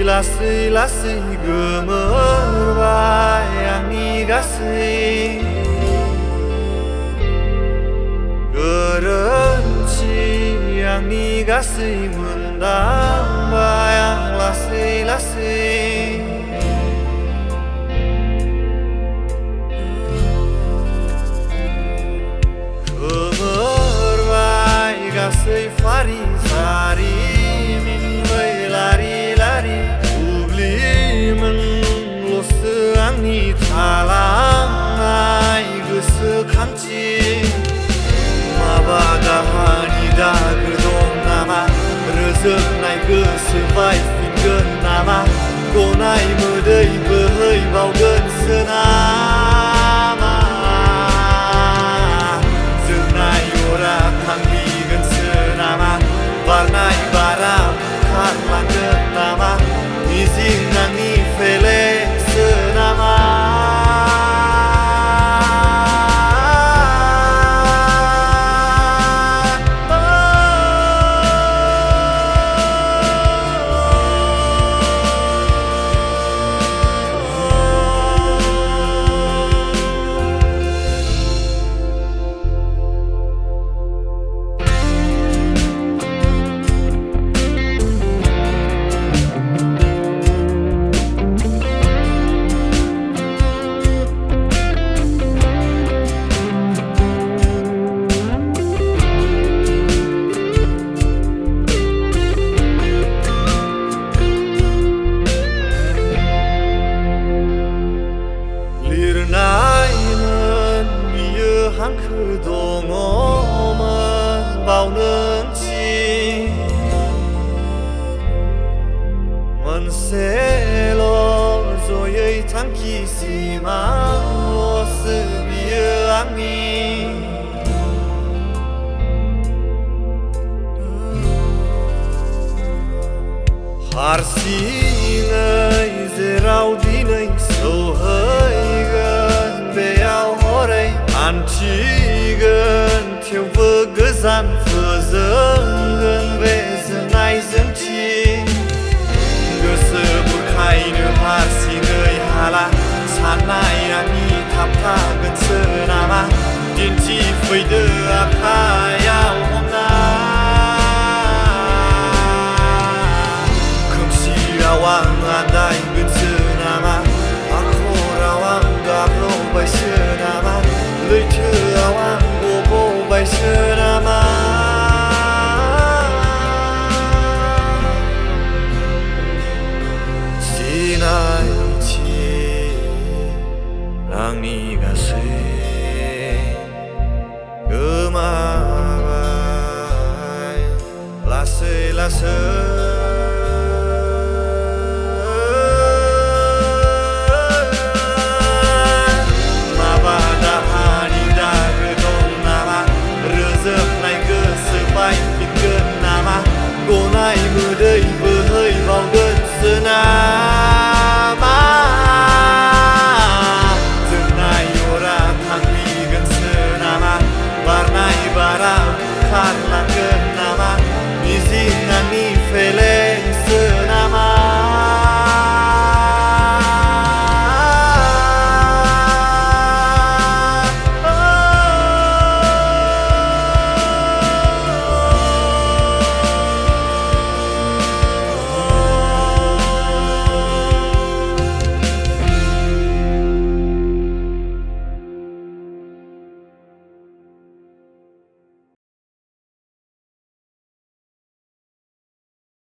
लासै लासै गोमोरबाय आंनि गासै गोरोन्थि आंनि गासै मोनदांबाय आं लासै लासै गोमोरबाय गासै फारि जारिमिन बै लारि लारि बुब्लिमोनल'सो आंनि थालांनाय गोसोखांथि माबा दाहानि दागो दं नामा रोजोबनाय गोसो बायफिनगोन नामा गनाय मोदै बोहैबावगोनसो नामा जोंनाय अरा थांफिनगोनसो नामा बारनाय बारा बुखारलांगोन नामा मिजिं आंनि फेलेंसो नामा हांखो दङमोन बावनो ओंथि मोनसेल' जयै थांखि सिमांल'सो बियो आंनि हारसिङै जेराव दिनै सौहैगोन बेयाव हरै हान्थिगोन थेवबो गोजान फोजोंगोन बे जोंनायजोंथि गोसो बुरखायनो हारसिङै हाला साननाय आंनि थाबथागोनसो नामा दिन्थिफैदो आखायाव हमना खोमसियाव आं आन्दाय